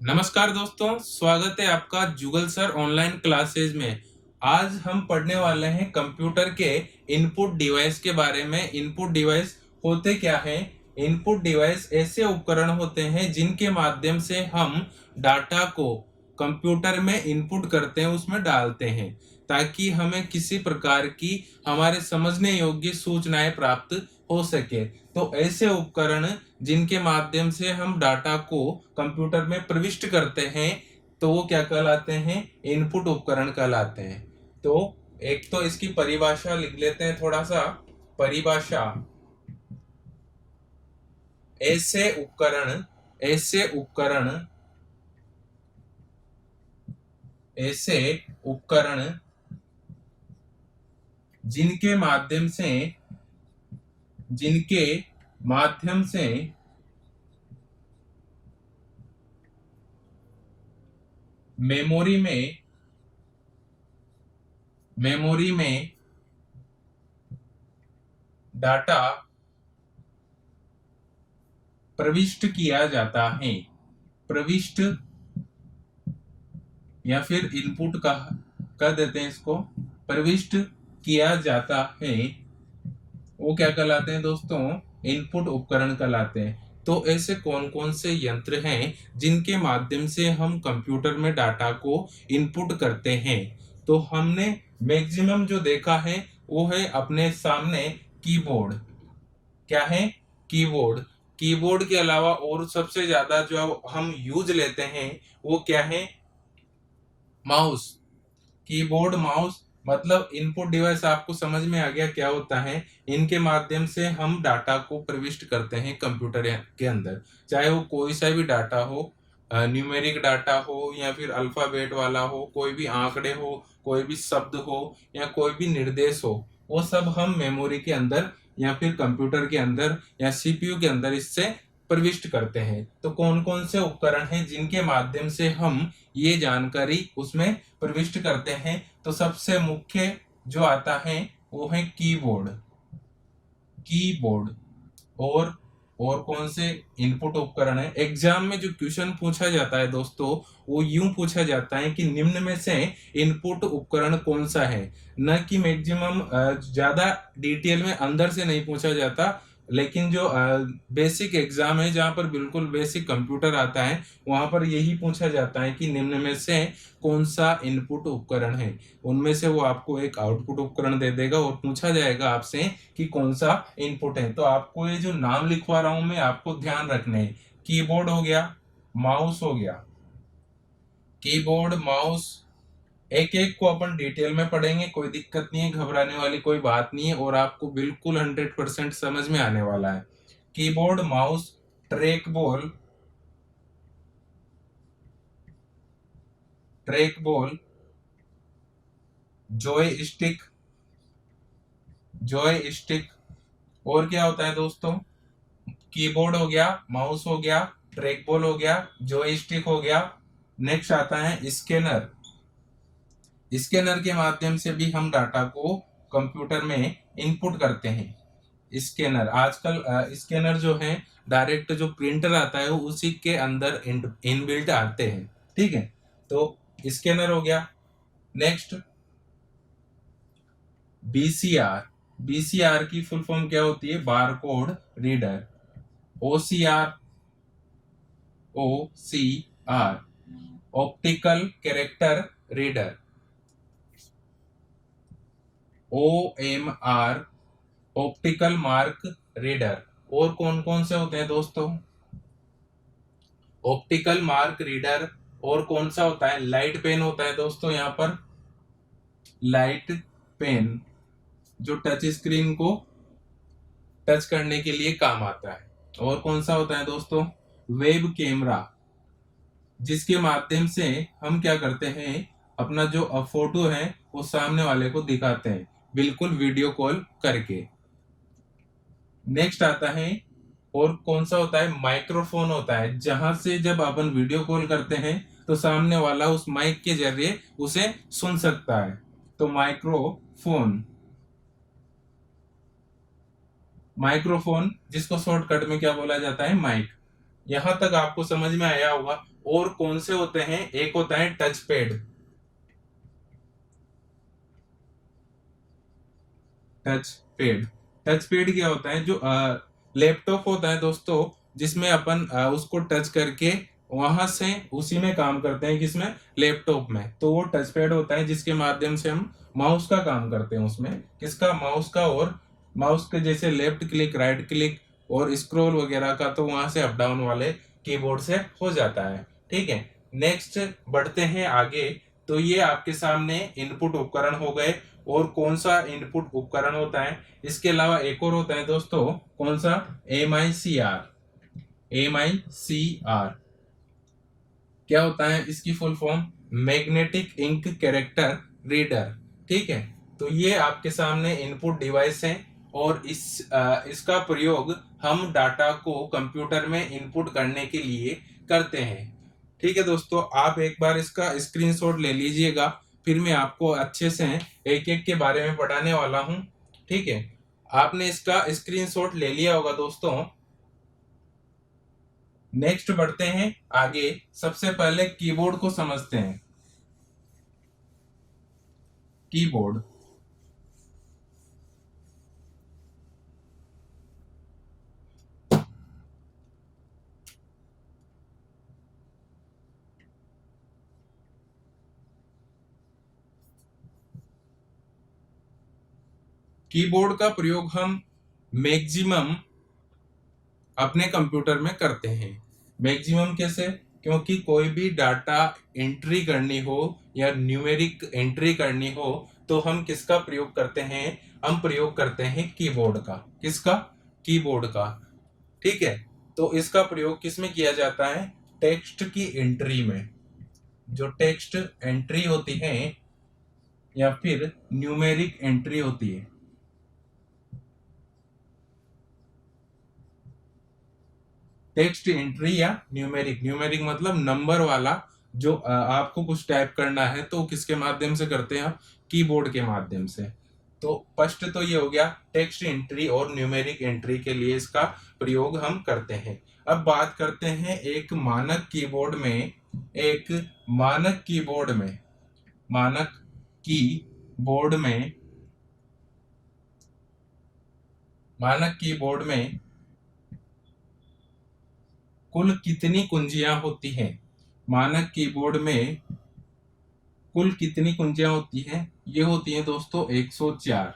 नमस्कार दोस्तों, स्वागत है आपका जुगल सर ऑनलाइन क्लासेज में। आज हम पढ़ने वाले हैं कंप्यूटर के इनपुट डिवाइस के बारे में। इनपुट डिवाइस होते क्या हैं? इनपुट डिवाइस ऐसे उपकरण होते हैं जिनके माध्यम से हम डाटा को कंप्यूटर में इनपुट करते हैं, उसमें डालते हैं, ताकि हमें किसी प्रकार की हमारे समझने योग्य सूचनाएं प्राप्त हो सके। तो ऐसे उपकरण जिनके माध्यम से हम डाटा को कंप्यूटर में प्रविष्ट करते हैं, तो वो क्या कहलाते हैं? इनपुट उपकरण कहलाते हैं। तो एक तो इसकी परिभाषा लिख लेते हैं थोड़ा सा। परिभाषा: ऐसे उपकरण ऐसे उपकरण ऐसे उपकरण जिनके माध्यम से मेमोरी में डाटा प्रविष्ट किया जाता है। प्रविष्ट या फिर इनपुट का कर देते हैं इसको, प्रविष्ट किया जाता है, वो क्या कहलाते हैं दोस्तों? इनपुट उपकरण कहलाते हैं। तो ऐसे कौन कौन से यंत्र हैं जिनके माध्यम से हम कंप्यूटर में डाटा को इनपुट करते हैं? तो हमने मैक्सिमम जो देखा है वो है अपने सामने कीबोर्ड। क्या है? कीबोर्ड। कीबोर्ड के अलावा और सबसे ज्यादा जो हम यूज लेते हैं वो क्या है? माउस। कीबोर्ड, माउस, मतलब इनपुट डिवाइस आपको समझ में आ गया क्या होता है। इनके माध्यम से हम डाटा को प्रविष्ट करते हैं कंप्यूटर के अंदर, चाहे वो कोई सा भी डाटा हो, न्यूमेरिक डाटा हो या फिर अल्फाबेट वाला हो, कोई भी आंकड़े हो, कोई भी शब्द हो या कोई भी निर्देश हो, वो सब हम मेमोरी के अंदर या फिर कंप्यूटर के अंदर या सीपीयू के अंदर इससे प्रविष्ट करते हैं। तो कौन कौन से उपकरण हैं जिनके माध्यम से हम ये जानकारी उसमें प्रविष्ट करते हैं? तो सबसे मुख्य जो आता है वो है कीबोर्ड। कीबोर्ड और और कौन से इनपुट उपकरण है? एग्जाम में जो क्वेश्चन पूछा जाता है दोस्तों, वो यूं पूछा जाता है कि निम्न में से इनपुट उपकरण कौन सा है। न कि मैक्सिमम ज्यादा डिटेल में अंदर से नहीं पूछा जाता, लेकिन जो बेसिक एग्जाम है जहां पर बिल्कुल बेसिक कंप्यूटर आता है, वहां पर यही पूछा जाता है कि निम्न में से कौन सा इनपुट उपकरण है। उनमें से वो आपको एक आउटपुट उपकरण दे देगा और पूछा जाएगा आपसे कि कौन सा इनपुट है। तो आपको ये जो नाम लिखवा रहा हूं मैं, आपको ध्यान रखने हैं। कीबोर्ड हो गया, माउस हो गया। कीबोर्ड, माउस, एक एक को अपन डिटेल में पढ़ेंगे, कोई दिक्कत नहीं है, घबराने वाली कोई बात नहीं है और आपको बिल्कुल 100% समझ में आने वाला है। Keyboard, mouse, track ball, Joy stick, और क्या होता है दोस्तों? कीबोर्ड हो गया, माउस हो गया, ट्रैक बॉल हो गया, जॉय स्टिक हो गया। नेक्स्ट आता है स्कैनर। स्कैनर के माध्यम से भी हम डाटा को कंप्यूटर में इनपुट करते हैं। स्कैनर आजकल स्कैनर जो है, डायरेक्ट जो प्रिंटर आता है वो उसी के अंदर इनबिल्ट आते हैं। ठीक है, तो स्कैनर हो गया। Next BCR. बीसीआर की फुल फॉर्म क्या होती है? Bar code reader. OCR, optical character reader. OMR, optical mark reader. और कौन कौन से होते हैं दोस्तों? ऑप्टिकल मार्क रीडर, और कौन सा होता है? लाइट पेन होता है दोस्तों। यहाँ पर लाइट पेन जो टच स्क्रीन को टच करने के लिए काम आता है। और कौन सा होता है दोस्तों? वेब कैमरा, जिसके माध्यम से हम क्या करते हैं, अपना जो फोटो है वो सामने वाले को दिखाते हैं, बिल्कुल वीडियो कॉल करके। नेक्स्ट आता है, और कौन सा होता है? माइक्रोफोन होता है, जहां से जब अपन वीडियो कॉल करते हैं तो सामने वाला उस माइक के जरिए उसे सुन सकता है। तो माइक्रोफोन जिसको शॉर्टकट में क्या बोला जाता है? माइक। यहां तक आपको समझ में आया होगा। और कौन से होते हैं, एक होता है touch pad. Touch pad, touch pad क्या होता है, जो लैपटॉप होता है दोस्तों, जिसमें अपन उसको टच करके वहां से उसी में काम करते हैं, किसमें, लैपटॉप में। तो वो टच पैड होता है जिसके माध्यम से हम माउस का काम करते हैं उसमें, किसका, माउस का। और माउस के जैसे लेफ्ट क्लिक, राइट क्लिक और स्क्रॉल वगैरह का तो वहां से अप डाउन वाले कीबोर्ड से हो जाता है। ठीक है, नेक्स्ट बढ़ते हैं आगे। तो ये आपके सामने इनपुट उपकरण हो गए। और कौन सा इनपुट उपकरण होता है, इसके अलावा एक और होता है दोस्तों, कौन सा, MICR। MICR क्या होता है, इसकी full form magnetic ink character reader. ठीक है, तो ये आपके सामने इनपुट डिवाइस है और इसका प्रयोग हम डाटा को कंप्यूटर में इनपुट करने के लिए करते हैं। ठीक है दोस्तों, आप एक बार इसका स्क्रीनशॉट ले लीजिएगा, फिर मैं आपको अच्छे से एक एक के बारे में पढ़ाने वाला हूं। ठीक है, आपने इसका स्क्रीनशॉट ले लिया होगा दोस्तों। नेक्स्ट बढ़ते हैं आगे। सबसे पहले कीबोर्ड को समझते हैं। कीबोर्ड, कीबोर्ड का प्रयोग हम मैक्सिमम अपने कंप्यूटर में करते हैं। मैक्सिमम कैसे, क्योंकि कोई भी डाटा एंट्री करनी हो या न्यूमेरिक एंट्री करनी हो तो हम किसका प्रयोग करते हैं, हम प्रयोग करते हैं कीबोर्ड का। किसका, कीबोर्ड का। ठीक है, तो इसका प्रयोग किस में किया जाता है, टेक्स्ट की एंट्री में। जो टेक्स्ट एंट्री होती है या फिर न्यूमेरिक एंट्री होती है। टेक्स्ट एंट्री या न्यूमेरिक, न्यूमेरिक मतलब नंबर वाला, जो आपको कुछ टाइप करना है तो किसके माध्यम से करते हैं आप, कीबोर्ड के माध्यम से। तो फर्स्ट तो ये हो गया, टेक्स्ट एंट्री और न्यूमेरिक एंट्री के लिए इसका प्रयोग हम करते हैं। अब बात करते हैं एक मानक कीबोर्ड में। एक मानक कीबोर्ड में, मानक कीबोर्ड में, मानक कीबोर्ड में कुल कितनी कुंजियां होती हैं। मानक कीबोर्ड में कुल कितनी कुंजियां होती हैं, ये होती हैं दोस्तों 104।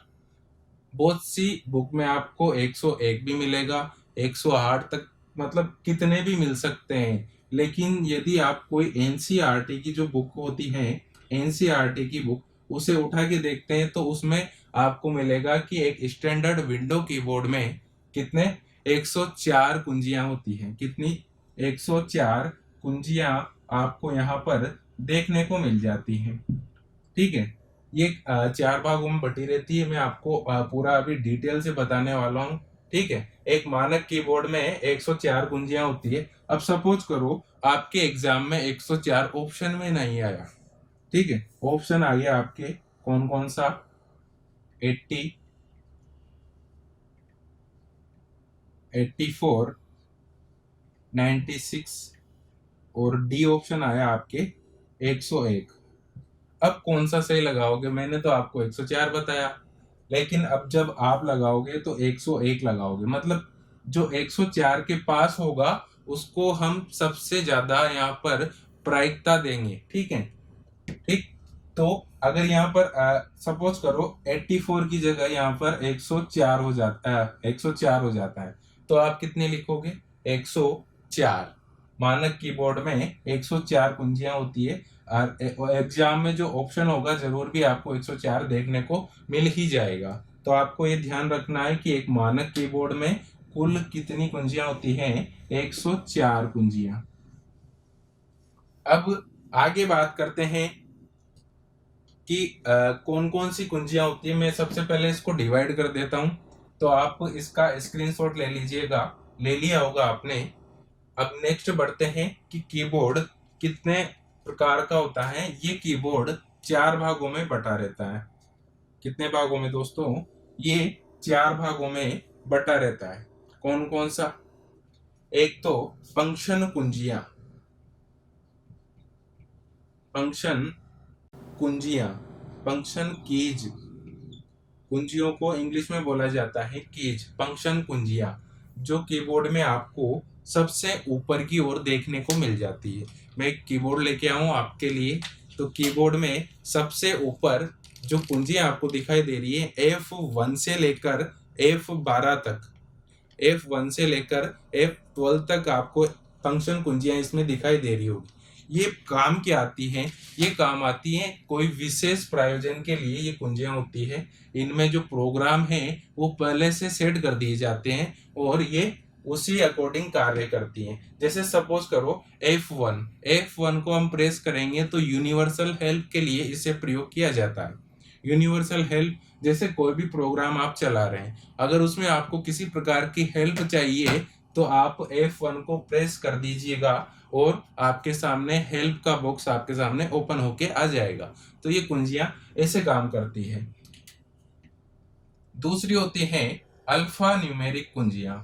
बहुत सी बुक में आपको 101 भी मिलेगा, 108 तक, मतलब कितने भी मिल सकते हैं। लेकिन यदि आप कोई एनसीईआरटी की जो बुक होती है, एनसीईआरटी की बुक, उसे उठा के देखते हैं तो उसमें आपको मिलेगा कि एक स्टैंडर्ड विंडो कीबोर्ड में कितने, 104 कुंजियां होती हैं। कितनी, 104 कुंजियां आपको यहाँ पर देखने को मिल जाती हैं। ठीक है, ये चार भागों में बटी रहती है। मैं आपको पूरा अभी डिटेल से बताने वाला हूँ। ठीक है, एक मानक कीबोर्ड में 104 कुंजियां होती है। अब सपोज करो आपके एग्जाम में 104 ऑप्शन में नहीं आया। ठीक है, ऑप्शन आ गया आपके कौन कौन सा, 80, 84, 96 और डी ऑप्शन आया आपके 101। अब कौन सा सही लगाओगे, मैंने तो आपको 104 बताया, लेकिन अब जब आप लगाओगे तो 101 लगाओगे। मतलब जो 104 के पास होगा उसको हम सबसे ज्यादा यहाँ पर प्रायिकता देंगे। ठीक है, ठीक। तो अगर यहाँ पर सपोज करो 84 की जगह यहाँ पर 104 हो जाता है, 104 हो जाता है, तो आप कितने लिखोगे, 104। मानक कीबोर्ड में 104 कुंजियां होती है और एग्जाम में जो ऑप्शन होगा जरूर भी आपको 104 देखने को मिल ही जाएगा। तो आपको ये ध्यान रखना है कि एक मानक कीबोर्ड में कुल कितनी कुंजियां होती हैं, 104 कुंजियां। अब आगे बात करते हैं कि कौन कौन सी कुंजियां होती है। मैं सबसे पहले इसको डिवाइड कर देता हूं, तो आप इसका स्क्रीनशॉट ले लीजिएगा, ले लिया होगा आपने। अब नेक्स्ट बढ़ते हैं कि कीबोर्ड कितने प्रकार का होता है। ये कीबोर्ड 4 भागों में बटा रहता है। कितने भागों में दोस्तों, ये 4 भागों में बटा रहता है। कौन कौन सा, एक तो फंक्शन कुंजियां, फंक्शन कुंजियां, फंक्शन कीज, कुंजियों को इंग्लिश में बोला जाता है कीज, फंक्शन कुंजियां, जो कीबोर्ड में आपको सबसे ऊपर की ओर देखने को मिल जाती है। मैं एक कीबोर्ड लेके आऊं आपके लिए, तो कीबोर्ड में सबसे ऊपर जो कुंजियां आपको दिखाई दे रही है F1 से लेकर F12 तक, F1 से लेकर F12 तक आपको फंक्शन कुंजियां इसमें दिखाई दे रही होगी। ये काम क्या आती हैं? ये काम आती हैं कोई विशेष प्रयोजन के लिए ये कुंजियां होती है। इनमें जो प्रोग्राम है वो पहले से सेट कर दिए जाते हैं और ये उसी अकॉर्डिंग कार्य करती हैं। जैसे सपोज करो F1 को हम प्रेस करेंगे तो यूनिवर्सल हेल्प के लिए इसे प्रयोग किया जाता है। यूनिवर्सल हेल्प, जैसे कोई भी प्रोग्राम आप चला रहे हैं, अगर उसमें आपको किसी प्रकार की हेल्प चाहिए तो आप F1 को प्रेस कर दीजिएगा और आपके सामने हेल्प का बॉक्स आपके सामने ओपन होके आ जाएगा। तो ये कुंजियां ऐसे काम करती है। दूसरी होती है अल्फा न्यूमेरिक कुंजियां।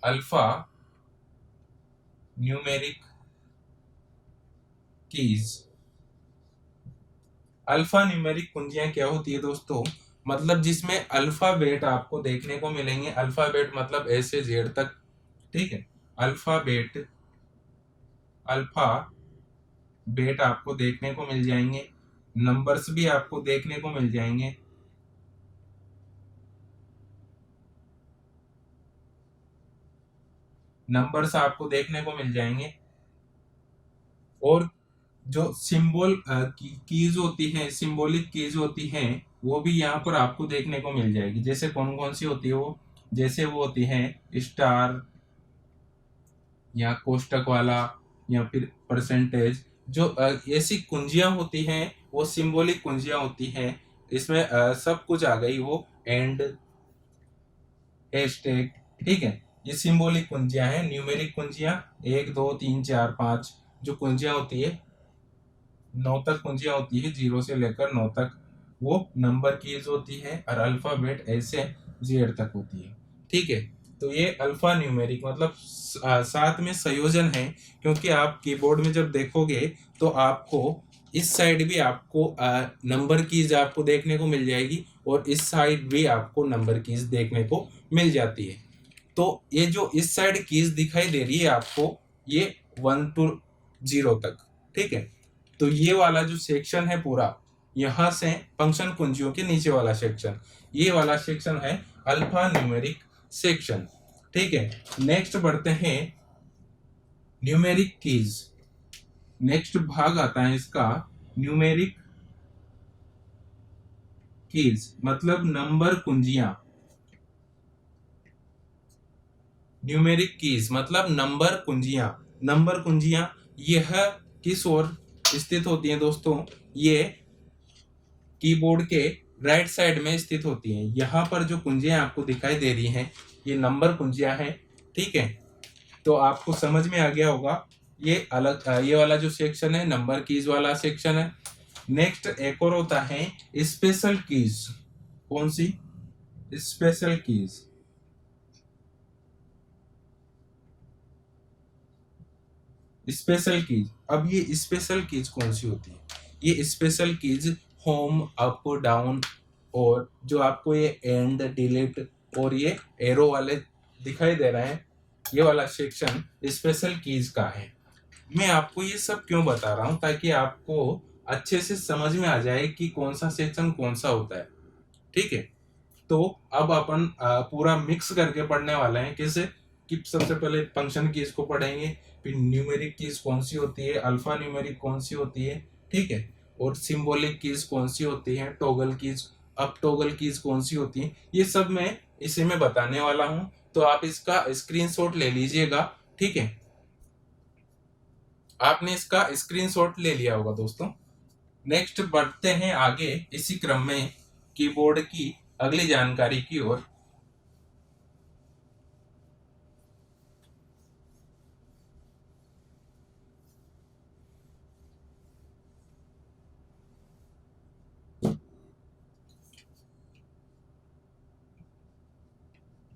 Alphanumeric keys. Alphanumeric कुंजियां क्या होती है दोस्तों? मतलब जिसमें अल्फाबेट आपको देखने को मिलेंगे। अल्फाबेट मतलब ए से जेड तक, ठीक है। अल्फाबेट, अल्फा बेट आपको देखने को मिल जाएंगे, नंबर्स भी आपको देखने को मिल जाएंगे। नंबर्स आपको देखने को मिल जाएंगे और जो सिंबल कीज होती हैं, सिंबॉलिक कीज होती हैं, वो भी यहाँ पर आपको देखने को मिल जाएगी। जैसे कौन कौन सी होती है वो? जैसे वो होती हैं स्टार या कोष्टक वाला या फिर परसेंटेज। जो ऐसी कुंजियां होती हैं वो सिंबॉलिक कुंजियां होती हैं। इसमें सब कुछ आ गई, वो एंड, हैशटैग, ठीक है। ये सिंबॉलिक कुंजियां हैं। न्यूमेरिक कुंजियां 1 2 3 4 5 जो कुंजियां होती है, 9 तक कुंजियां होती है, 0 से लेकर 9 तक वो नंबर कीज होती है और अल्फाबेट ऐसे जेड तक होती है, ठीक है। तो ये अल्फा न्यूमेरिक मतलब साथ में संयोजन है, क्योंकि आप कीबोर्ड में जब देखोगे तो आपको इस साइड भी आपको नंबर कीज आपको देखने को मिल जाएगी और इस साइड भी आपको नंबर कीज देखने को मिल जाती है। तो ये जो इस साइड कीज दिखाई दे रही है आपको, ये 1 to 0 तक, ठीक है। तो ये वाला जो सेक्शन है पूरा, यहां से फंक्शन कुंजियों के नीचे वाला सेक्शन, ये वाला सेक्शन है अल्फा न्यूमेरिक सेक्शन, ठीक है। नेक्स्ट बढ़ते हैं न्यूमेरिक कीज। नेक्स्ट भाग आता है इसका न्यूमेरिक कीज, मतलब नंबर कुंजियां। न्यूमेरिक कीज मतलब नंबर कुंजियां। नंबर कुंजियां यह किस ओर स्थित होती हैं दोस्तों? ये कीबोर्ड के राइट साइड में स्थित होती हैं। यहाँ पर जो कुंजियां आपको दिखाई दे रही हैं ये नंबर कुंजियां हैं, ठीक है। तो आपको समझ में आ गया होगा। ये अलग ये वाला जो सेक्शन है नंबर कीज वाला सेक्शन है। नेक्स्ट एक और होता है स्पेशल कीज। कौन सी? Special keys. स्पेशल कीज, अब ये स्पेशल कीज कौन सी होती है? ये special keys home, up, down और जो आपको ये एंड, डिलीट और ये एरो वाले दिखाई दे रहे हैं, ये वाला सेक्शन स्पेशल कीज का है। मैं आपको ये सब क्यों बता रहा हूं? ताकि आपको अच्छे से समझ में आ जाए कि कौन सा सेक्शन कौन सा होता है, ठीक है। तो अब अपन पूरा मिक्स करके पढ़ने वाले हैं। कैसे? कि सबसे पहले फंक्शन कीज को पढ़ेंगे, फिर न्यूमेरिक कीज कौन सी होती है, अल्फा न्यूमेरिक कौन सी होती है, ठीक है, और सिंबॉलिक कीज कौन सी होती है, toggle keys, up toggle keys कौन सी होती है, ये सब मैं इसी में बताने वाला हूँ। तो आप इसका स्क्रीनशॉट ले लीजिएगा, ठीक है। आपने इसका स्क्रीनशॉट ले लिया होगा दोस्तों। नेक्स्ट बढ़ते हैं आगे इसी क्रम में कीबोर्ड की अगली जानकारी की ओर।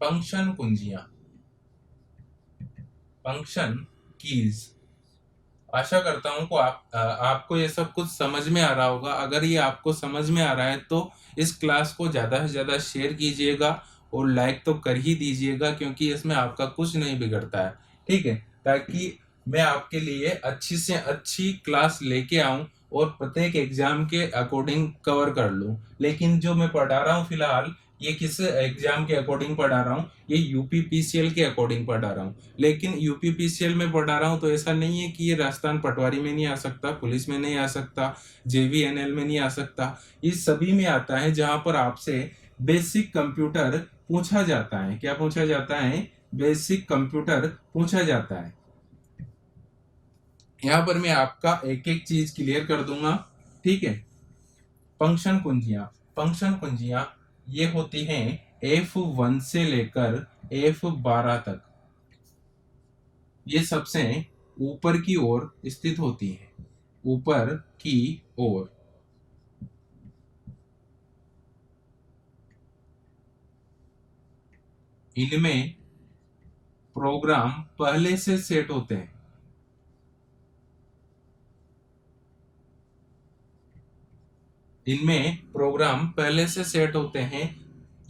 फंक्शन कुंजियां, फंक्शन कीज, आशा करता हूँ को आपको ये सब कुछ समझ में आ रहा होगा। अगर ये आपको समझ में आ रहा है तो इस क्लास को ज़्यादा से ज़्यादा शेयर कीजिएगा और लाइक तो कर ही दीजिएगा, क्योंकि इसमें आपका कुछ नहीं बिगड़ता है, ठीक है। ताकि मैं आपके लिए अच्छी से अच्छी क्लास लेके आऊं और प्रत्येक एग्जाम के अकॉर्डिंग कवर कर लूं। लेकिन जो मैं पढ़ा रहा हूं फिलहाल, ये किस एग्जाम के अकॉर्डिंग पढ़ा रहा हूँ, ये यूपीपीसीएल के अकॉर्डिंग पढ़ा रहा हूँ। लेकिन यूपीपीसीएल में पढ़ा रहा हूँ तो ऐसा नहीं है कि ये राजस्थान पटवारी में नहीं आ सकता, पुलिस में नहीं आ सकता, जेवीएनएल में नहीं आ सकता। ये सभी में आता है जहां पर आपसे बेसिक कंप्यूटर पूछा जाता है। क्या पूछा जाता है? बेसिक कंप्यूटर पूछा जाता है। यहाँ पर मैं आपका एक एक चीज क्लियर कर दूंगा, ठीक है। फंक्शन कुंजियां ये होती हैं F1 से लेकर F12 तक। ये सबसे ऊपर की ओर स्थित होती है, ऊपर की ओर। इनमें प्रोग्राम पहले से सेट होते हैं। इनमें प्रोग्राम पहले से सेट होते हैं।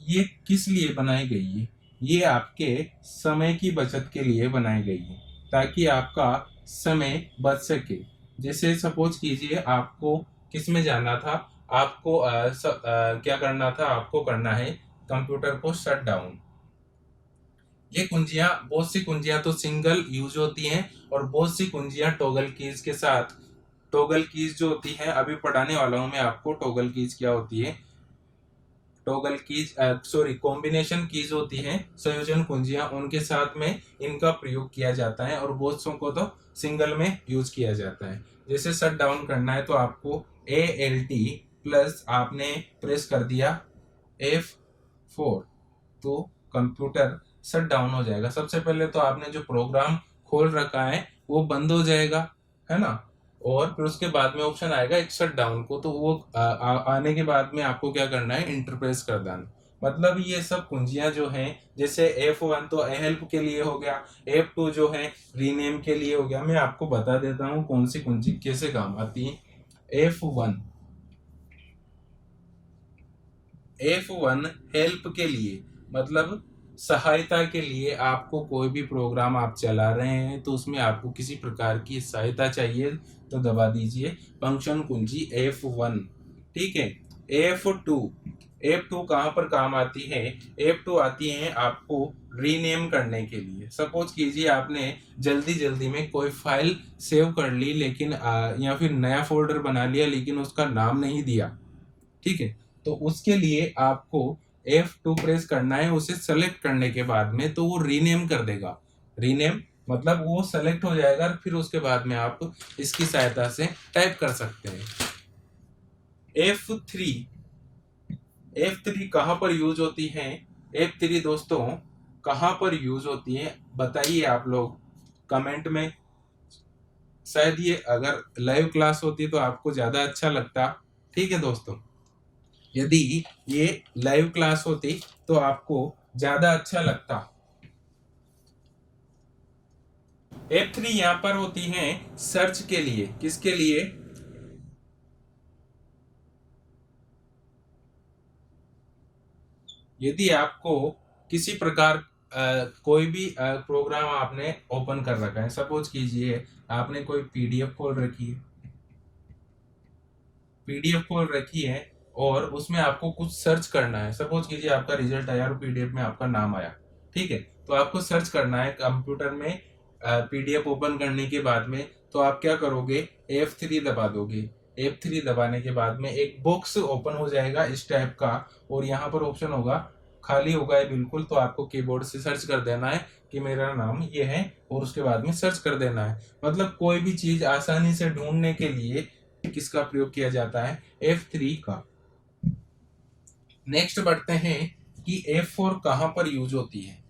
ये किस लिए बनाई गई है? ये आपके समय की बचत के लिए बनाई गई है, ताकि आपका समय बच सके। जैसे सपोज कीजिए आपको किस में जाना था, आपको क्या करना था, आपको करना है कंप्यूटर को शट डाउन। ये कुंजियां, बहुत सी कुंजियां तो सिंगल यूज होती हैं और बहुत सी कुंजियां टॉगल कीज के साथ। टॉगल कीज जो होती है, अभी पढ़ाने वाला हूं मैं आपको टॉगल कीज क्या होती है। Toggle keys sorry combination keys होती हैं, संयोजन कुंजियां, उनके साथ में इनका प्रयोग किया जाता है और बहुत सौ को तो सिंगल में यूज किया जाता है। जैसे शट डाउन करना है तो आपको ALT प्लस आपने प्रेस कर दिया F4, तो कंप्यूटर शट डाउन हो जाएगा। सबसे पहले तो आपने जो प्रोग्राम खोल रखा है वो बंद हो जाएगा, है ना। और फिर उसके बाद में ऑप्शन आएगा एक शट डाउन को, तो वो आने के बाद में आपको क्या करना है, इंटरप्रेस कर देना। मतलब ये सब कुंजियां जो हैं, जैसे F1 तो हेल्प के लिए हो गया, F2 जो है रीनेम के लिए हो गया। मैं आपको बता देता हूँ कौन सी कुंजी कैसे काम आती है। F1 हेल्प के लिए, मतलब सहायता के लिए। आपको कोई भी प्रोग्राम आप चला रहे हैं तो उसमें आपको किसी प्रकार की सहायता चाहिए तो दबा दीजिए फंक्शन कुंजी F1, ठीक है। F2, F2 कहाँ पर काम आती है? F2 आती है आपको रीनेम करने के लिए। सपोज कीजिए आपने जल्दी जल्दी में कोई फाइल सेव कर ली, लेकिन या फिर नया फोल्डर बना लिया लेकिन उसका नाम नहीं दिया, ठीक है। तो उसके लिए आपको F2 प्रेस करना है। उसे सेलेक्ट करने के बाद में तो वो रीनेम कर देगा। रीनेम मतलब वो सेलेक्ट हो जाएगा, फिर उसके बाद में आप इसकी सहायता से टाइप कर सकते हैं। F3, F3 कहाँ पर यूज होती है? F3 दोस्तों कहाँ पर यूज होती है बताइए आप लोग कमेंट में। शायद ये अगर लाइव क्लास होती तो आपको ज्यादा अच्छा लगता, ठीक है दोस्तों। यदि ये लाइव क्लास होती तो आपको ज्यादा अच्छा लगता। F3 यहाँ पर होती है सर्च के लिए। किसके लिए? यदि आपको किसी प्रकार कोई भी प्रोग्राम आपने ओपन कर रखा है, सपोज कीजिए आपने कोई पीडीएफ खोल रखी है, और उसमें आपको कुछ सर्च करना है। सपोज कीजिए आपका रिजल्ट आया और पीडीएफ में आपका नाम आया, ठीक है। तो आपको सर्च करना है कंप्यूटर में। पीडीएफ ओपन करने के बाद में तो आप क्या करोगे, F3 दबा दोगे। F3 दबाने के बाद में एक बॉक्स ओपन हो जाएगा इस टाइप का, और यहाँ पर ऑप्शन होगा, खाली होगा ये बिल्कुल। तो आपको कीबोर्ड से सर्च कर देना है कि मेरा नाम ये है, और उसके बाद में सर्च कर देना है। मतलब कोई भी चीज आसानी से ढूंढने के लिए किसका प्रयोग किया जाता है? F3 का। नेक्स्ट बढ़ते हैं कि F4 कहाँ पर यूज होती है।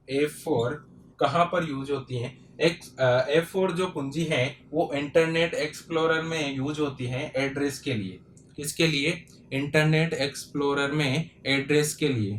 F4 कहाँ पर यूज होती है? F4 जो कुंजी है वो इंटरनेट एक्सप्लोरर में यूज होती है एड्रेस के लिए। किसके लिए? इंटरनेट एक्सप्लोरर में एड्रेस के लिए।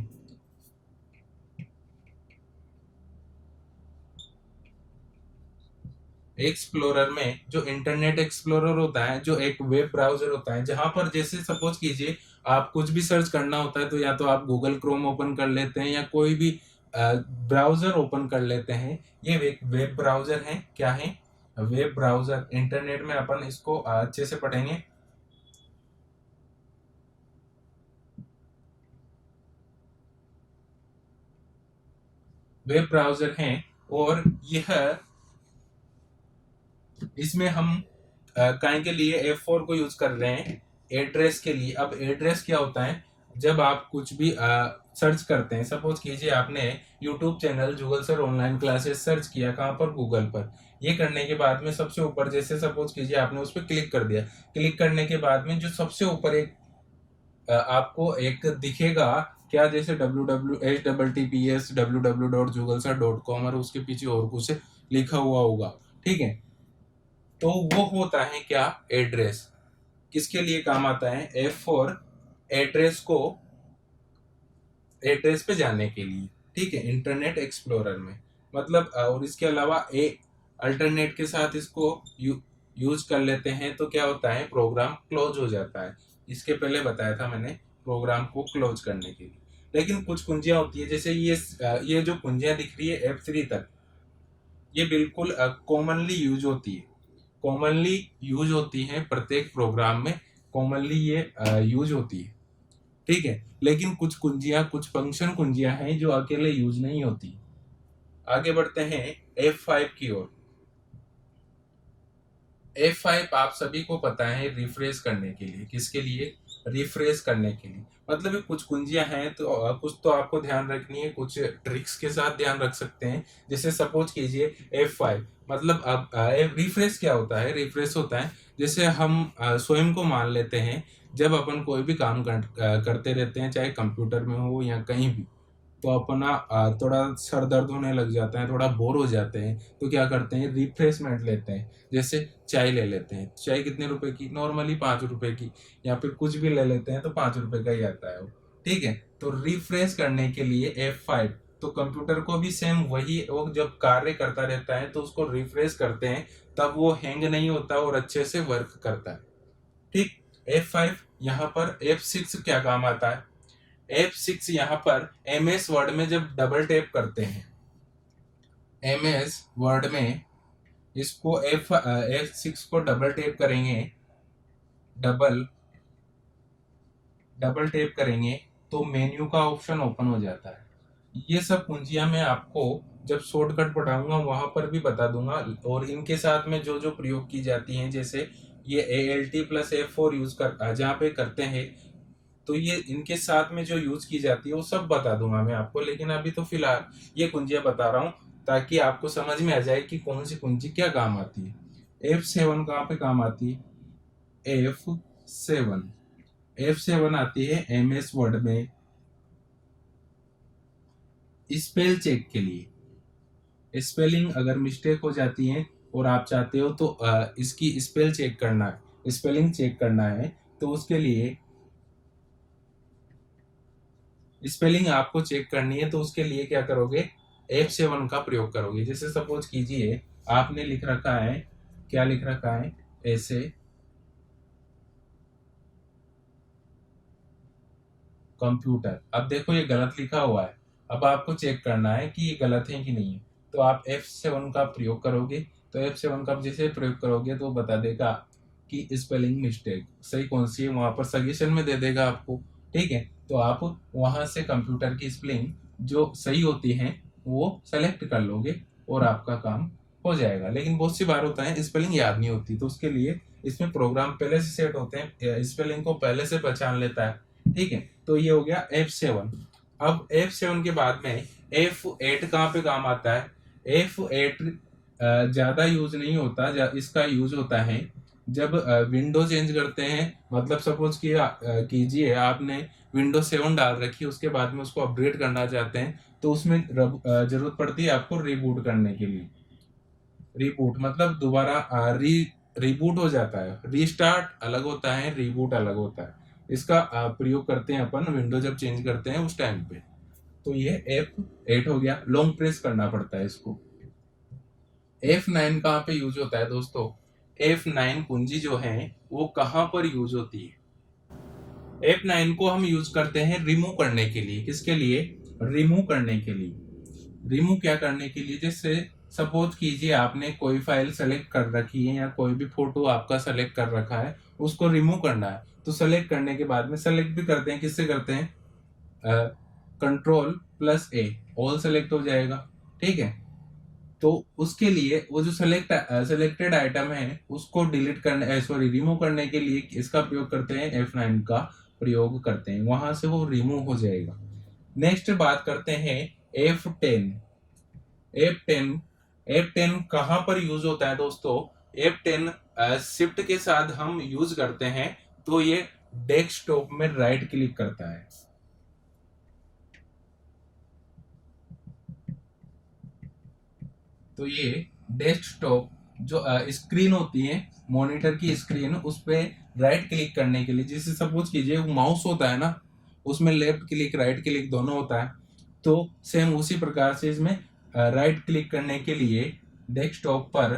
एक्सप्लोरर में जो इंटरनेट एक्सप्लोरर होता है, जो एक वेब ब्राउजर होता है, जहां पर जैसे सपोज कीजिए आप कुछ भी सर्च करना होता है तो या तो आप गूगल क्रोम ओपन कर लेते हैं या कोई भी ब्राउजर ओपन कर लेते हैं। ये एक वेब ब्राउजर है। क्या है? Web browser. इंटरनेट में अपन इसको अच्छे से पढ़ेंगे। वेब ब्राउजर है और यह इसमें हम काय के लिए F4 को यूज कर रहे हैं एड्रेस के लिए। अब एड्रेस क्या होता है? जब आप कुछ भी सर्च करते हैं, सपोज कीजिए आपने यूट्यूब चैनल जुगल सर ऑनलाइन क्लासेस सर्च किया, कहाँ पर? गूगल पर। ये करने के बाद में सबसे ऊपर जैसे सपोज कीजिए आपने उस पर क्लिक कर दिया, क्लिक करने के बाद में जो सबसे ऊपर एक आपको एक दिखेगा क्या, जैसे www.https://www.jugalsar.com और उसके पीछे और कुछ लिखा हुआ होगा। ठीक है, तो वो होता है क्या? एड्रेस। किसके लिए काम आता है? F4 एड्रेस को, एड्रेस पे जाने के लिए। ठीक है, इंटरनेट एक्सप्लोरर में। मतलब और इसके अलावा ए अल्टरनेट के साथ इसको यूज कर लेते हैं तो क्या होता है? प्रोग्राम क्लोज हो जाता है। इसके पहले बताया था मैंने प्रोग्राम को क्लोज करने के लिए। लेकिन कुछ कुंजियां होती है, जैसे ये जो कुंजियां दिख रही है F3 तक, ये बिल्कुल कॉमनली यूज होती है। कॉमनली यूज होती है प्रत्येक प्रोग्राम में, कॉमनली ये यूज होती है। ठीक है, लेकिन कुछ कुंजियां, कुछ फंक्शन कुंजियां हैं जो अकेले यूज नहीं होती। आगे बढ़ते हैं F5 की ओर। F5 आप सभी को पता है रिफ्रेश करने के लिए। किसके लिए? रिफ्रेश करने के लिए। मतलब ये कुछ कुंजियां हैं तो कुछ तो आपको ध्यान रखनी है, कुछ ट्रिक्स के साथ ध्यान रख सकते हैं। जैसे सपोज कीजिए F5, मतलब अब रिफ्रेश क्या होता है? रिफ्रेश होता है जैसे हम स्वयं को मान लेते हैं, जब अपन कोई भी काम करते रहते हैं, चाहे कंप्यूटर में हो या कहीं भी, तो अपना थोड़ा सर दर्द होने लग जाता है, थोड़ा बोर हो जाते हैं, तो क्या करते हैं? रिफ्रेशमेंट लेते हैं। जैसे चाय ले लेते हैं। चाय कितने रुपए की? नॉर्मली 5 रुपए की। या फिर कुछ भी ले लेते हैं तो 5 रुपए का ही आता है वो। ठीक है, तो रिफ्रेश करने के लिए F5। तो कंप्यूटर को भी सेम वही, वो जब कार्य करता रहता है तो उसको रिफ्रेश करते हैं, तब वो हैंग नहीं होता और अच्छे से वर्क करता है। ठीक। F5 यहाँ पर। F6 क्या काम आता है? F6 यहाँ पर MS वर्ड में जब डबल टैप करते हैं, MS वर्ड में इसको F6 को डबल टैप करेंगे, डबल डबल टैप करेंगे तो मेन्यू का ऑप्शन ओपन हो जाता है। ये सब कुंजियां मैं आपको जब शॉर्टकट पढ़ाऊंगा वहां पर भी बता दूंगा, और इनके साथ में जो जो प्रयोग की जाती हैं, जैसे ये ALT+F4 यूज कर जहाँ पे करते हैं, तो ये इनके साथ में जो यूज की जाती है वो सब बता दूंगा मैं आपको। लेकिन अभी तो फिलहाल ये कुंजियां बता रहा हूँ ताकि आपको समझ में आ जाए कि कौन सी कुंजी क्या काम आती है। F7 कहाँ पे काम आती है? F7 F7 आती है MS वर्ड में स्पेल चेक के लिए। स्पेलिंग अगर मिस्टेक हो जाती है और आप चाहते हो तो इसकी स्पेल चेक करना है, स्पेलिंग चेक करना है, तो उसके लिए स्पेलिंग आपको चेक करनी है, तो उसके लिए क्या करोगे? F7 का प्रयोग करोगे। जैसे सपोज कीजिए आपने लिख रखा है, क्या लिख रखा है? ऐसे कंप्यूटर। अब देखो ये गलत लिखा हुआ है। अब आपको चेक करना है कि ये गलत है कि नहीं है, तो आप F7 का प्रयोग करोगे। तो F7 का जैसे प्रयोग करोगे तो बता देगा कि स्पेलिंग मिस्टेक सही कौन सी है, वहां पर सजेशन में दे देगा आपको। ठीक है, तो आप वहां से कंप्यूटर की स्पेलिंग जो सही होती है वो सेलेक्ट कर लोगे और आपका काम हो जाएगा। लेकिन बहुत सी बार होता है स्पेलिंग याद नहीं होती, तो उसके लिए इसमें प्रोग्राम पहले से सेट होते हैं, स्पेलिंग को पहले से पहचान लेता है। ठीक है, तो ये हो गया F7। अब F7 के बाद में F8 कहाँ पे काम आता है? F8 ज्यादा यूज नहीं होता, इसका यूज होता है जब विंडो चेंज करते हैं। मतलब सपोज कीजिए आपने विंडो 7 डाल रखी है, उसके बाद में उसको अपग्रेड करना चाहते हैं, तो उसमें जरूरत पड़ती है आपको रीबूट करने के लिए। रीबूट मतलब दोबारा रीबूट हो जाता है। रीस्टार्ट अलग होता है, रीबूट अलग होता है। इसका प्रयोग करते हैं अपन विंडो जब चेंज करते हैं उस टाइम पे। तो ये F8 हो गया। लॉन्ग प्रेस करना पड़ता है इसको। F9 कहाँ पे यूज होता है दोस्तों? F9 कुंजी जो है वो कहाँ पर यूज होती है? F9 को हम यूज करते हैं रिमूव करने के लिए। किसके लिए? रिमूव करने के लिए। रिमूव क्या करने के लिए? जैसे सपोज कीजिए आपने कोई फाइल सेलेक्ट कर रखी है या कोई भी फोटो आपका सेलेक्ट कर रखा है, उसको रिमूव करना है, तो सेलेक्ट करने के बाद में सेलेक्ट भी करते हैं, किससे करते हैं? Ctrl+A, ऑल सेलेक्ट हो जाएगा। ठीक है, तो उसके लिए वो जो सेलेक्टेड आइटम है उसको डिलीट करने सॉरी रिमूव करने के लिए इसका प्रयोग करते हैं, F9 का प्रयोग करते हैं, वहां से वो रिमूव हो जाएगा। नेक्स्ट बात करते हैं F10। F10 F10 कहाँ पर यूज होता है दोस्तों? F10 शिफ्ट के साथ हम यूज करते हैं, तो ये डेस्कटॉप में राइट क्लिक करता है। तो ये डेस्कटॉप जो स्क्रीन होती है, मॉनिटर की स्क्रीन, उस पे राइट क्लिक करने के लिए, जैसे सपोज कीजिए माउस होता है ना, उसमें लेफ्ट क्लिक राइट क्लिक दोनों होता है, तो सेम उसी प्रकार से इसमें राइट क्लिक करने के लिए डेस्कटॉप पर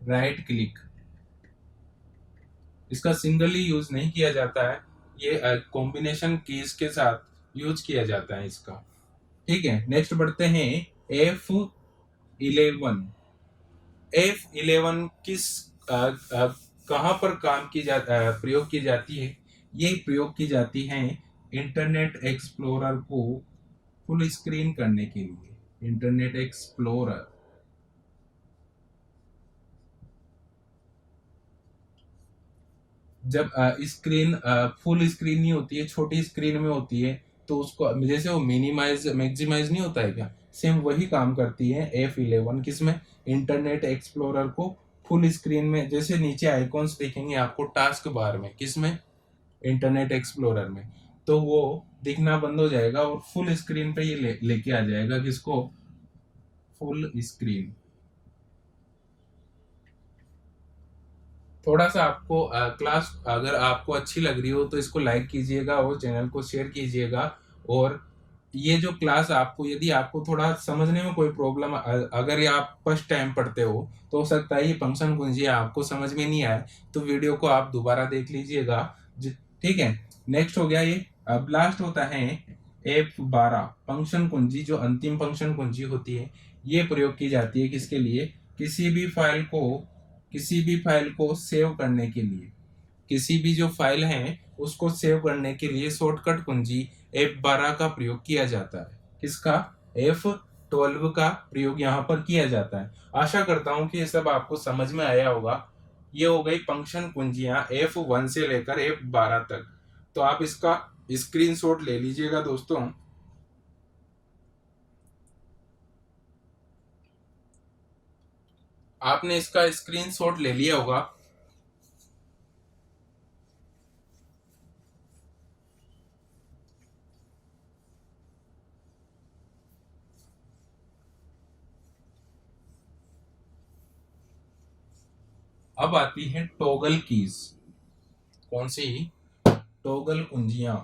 राइट क्लिक, इसका सिंगली यूज नहीं किया जाता है, ये कॉम्बिनेशन कीज के साथ यूज किया जाता है इसका। ठीक है, नेक्स्ट बढ़ते हैं F11। F11 किस कहाँ पर प्रयोग की जाती है? ये प्रयोग की जाती है इंटरनेट एक्सप्लोरर को फुल स्क्रीन करने के लिए। इंटरनेट एक्सप्लोरर जब स्क्रीन फुल स्क्रीन नहीं होती है, छोटी स्क्रीन में होती है, तो उसको जैसे वो मिनिमाइज मैक्सिमाइज नहीं होता है क्या, सेम वही काम करती है F11। किसमें? इंटरनेट एक्सप्लोरर को फुल स्क्रीन में, जैसे नीचे आइकॉन्स दिखेंगे आपको टास्क बार में, किसमें? इंटरनेट एक्सप्लोरर में, तो वो दिखना बंद हो जाएगा और फुल स्क्रीन पे ये लेके आ जाएगा। किसको? Full screen. थोड़ा सा आपको क्लास अगर आपको अच्छी लग रही हो तो इसको लाइक कीजिएगा और चैनल को शेयर कीजिएगा। और ये जो क्लास आपको, यदि आपको थोड़ा समझने में कोई प्रॉब्लम, अगर ये आप फर्स्ट टाइम पढ़ते हो तो सकता है ये फंक्शन कुंजी आपको समझ में नहीं आए, तो वीडियो को आप दोबारा देख लीजिएगा। ठीक है, नेक्स्ट हो गया ये। अब लास्ट होता है F12 फंक्शन कुंजी, जो अंतिम फंक्शन कुंजी होती है, ये प्रयोग की जाती है किसके लिए? किसी भी फाइल को सेव करने के लिए। किसी भी जो फाइल है उसको सेव करने के लिए शॉर्टकट कुंजी F12 का प्रयोग किया जाता है। किसका? F12 का प्रयोग यहाँ पर किया जाता है। आशा करता हूँ कि ये सब आपको समझ में आया होगा। ये हो गई फंक्शन कुंजियां F1 से लेकर F12 तक। तो आप इसका स्क्रीनशॉट ले लीजिएगा दोस्तों। आपने इसका स्क्रीनशॉट ले लिया होगा। अब आती है टॉगल कीज। कौन सी? टॉगल कुंजियां।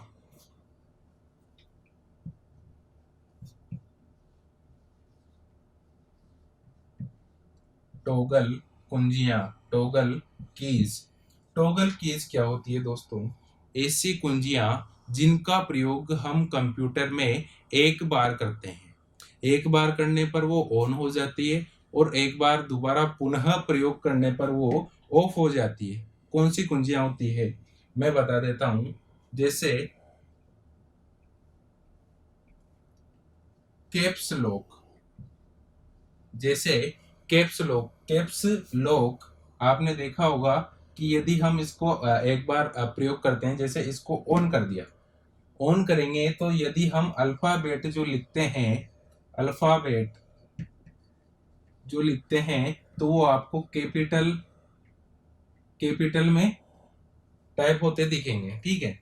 टॉगल कुंजियां, टॉगल कीज। टॉगल कीज क्या होती है दोस्तों? ऐसी कुंजियां जिनका प्रयोग हम कंप्यूटर में एक बार करते हैं, एक बार करने पर वो ऑन हो जाती है और एक बार दोबारा पुनः प्रयोग करने पर वो ऑफ हो जाती है। कौन सी कुंजियां होती है? मैं बता देता हूं। जैसे कैप्स लॉक, जैसे कैप्स लॉक आपने देखा होगा कि यदि हम इसको एक बार प्रयोग करते हैं, जैसे इसको ऑन कर दिया, ऑन करेंगे तो यदि हम अल्फाबेट जो लिखते हैं, अल्फाबेट जो लिखते हैं, तो वो आपको कैपिटल में टाइप होते दिखेंगे। ठीक है,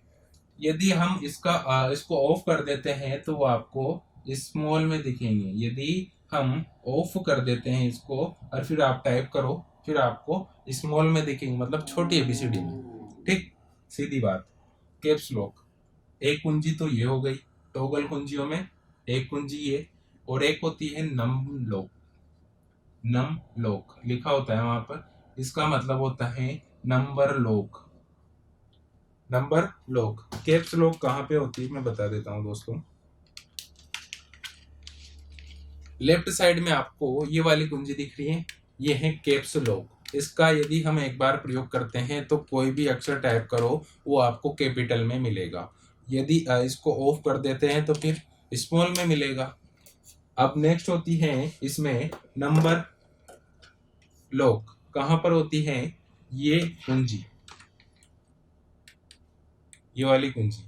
यदि हम इसको ऑफ कर देते हैं तो वो आपको स्मॉल में दिखेंगे। यदि हम ऑफ कर देते हैं इसको और फिर आप टाइप करो, फिर आपको स्मॉल में दिखेंगे, मतलब छोटी एबीसीडी में। ठीक, सीधी बात। कैप्स लॉक एक कुंजी तो ये हो गई टॉगल कुंजियों में, एक कुंजी ये, और एक होती है नम लॉक। नम लोक लिखा होता है वहां पर, इसका मतलब होता है नंबर लोक। नंबर लोक, कैप्स लॉक कहाँ पे होती है मैं बता देता हूँ दोस्तों। लेफ्ट साइड में आपको ये वाली कुंजी दिख रही है, ये है कैप्स लॉक। इसका यदि हम एक बार प्रयोग करते हैं तो कोई भी अक्षर टाइप करो वो आपको कैपिटल में मिलेगा। यदि इसको ऑफ कर देते हैं तो फिर स्मॉल में मिलेगा। अब नेक्स्ट होती है इसमें नंबर लॉक, कहाँ पर होती है ये कुंजी, ये वाली कुंजी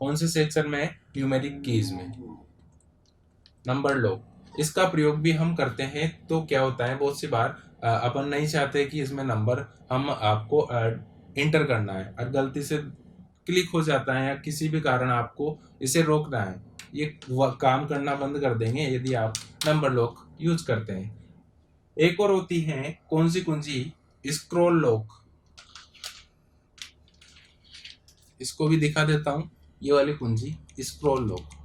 कौन से सेक्शन में है, न्यूमेरिक कीज में, नंबर लॉक। इसका प्रयोग भी हम करते हैं तो क्या होता है बहुत सी बार अपन नहीं चाहते कि इसमें नंबर हम आपको इंटर करना है और गलती से क्लिक हो जाता है या किसी भी कारण आपको इसे रोकना है, ये काम करना बंद कर देंगे यदि आप नंबर लॉक यूज करते हैं। एक और होती है कौन सी कुंजी, स्क्रॉल लॉक। इसको भी दिखा देता हूं, ये वाली कुंजी स्क्रॉल लॉक।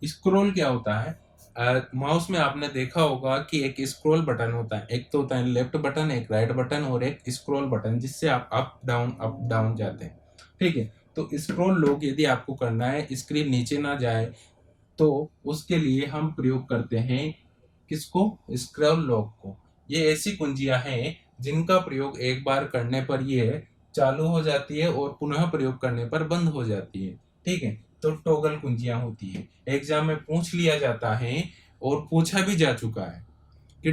स्क्रॉल क्या होता है, माउस में आपने देखा होगा कि एक स्क्रॉल बटन होता है, एक तो होता है लेफ्ट बटन, एक राइट बटन और एक स्क्रॉल बटन जिससे आप अप डाउन जाते हैं। ठीक है, तो स्क्रॉल लॉक यदि आपको करना है स्क्रीन नीचे ना जाए तो उसके लिए हम प्रयोग करते हैं किसको, स्क्रॉल लॉक को। ये ऐसी कुंजियां हैं जिनका प्रयोग एक बार करने पर ये चालू हो जाती है और पुनः प्रयोग करने पर बंद हो जाती है। ठीक है, तो टॉगल कुंजियां होती है। एग्जाम में पूछ लिया जाता है और पूछा भी जा चुका है कि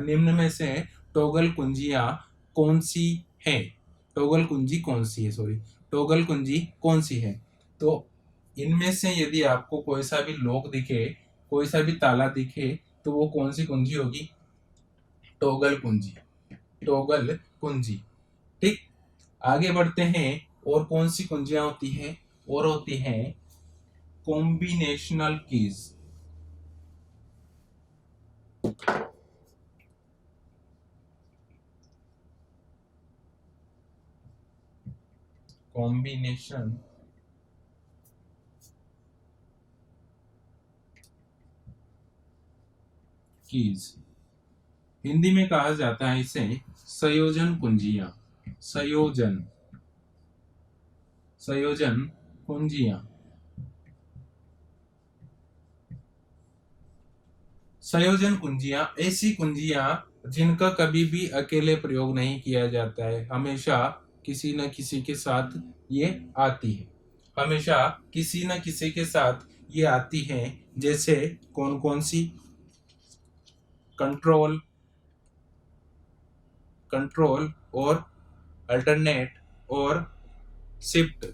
निम्न में से टॉगल कुंजियां कौन सी हैं, टॉगल कुंजी कौन सी है, सॉरी, टॉगल कुंजी कौन सी है। तो इनमें से यदि आपको कोई सा भी लॉक दिखे, कोई सा भी ताला दिखे तो वो कौन सी कुंजी होगी, टॉगल कुंजी, टॉगल कुंजी। ठीक, आगे बढ़ते हैं। और कौन सी कुंजियां होती हैं, और होती हैं combinational keys. Combination keys, Hindi में कहा जाता है इसे संयोजन कुंजियां, संयोजन, संयोजन कुंजियां। संयोजन कुंजियां ऐसी कुंजियां जिनका कभी भी अकेले प्रयोग नहीं किया जाता है, हमेशा किसी न किसी के साथ ये आती है, हमेशा किसी न किसी के साथ ये आती हैं। जैसे कौन कौन सी, कंट्रोल, कंट्रोल और अल्टरनेट और शिफ्ट,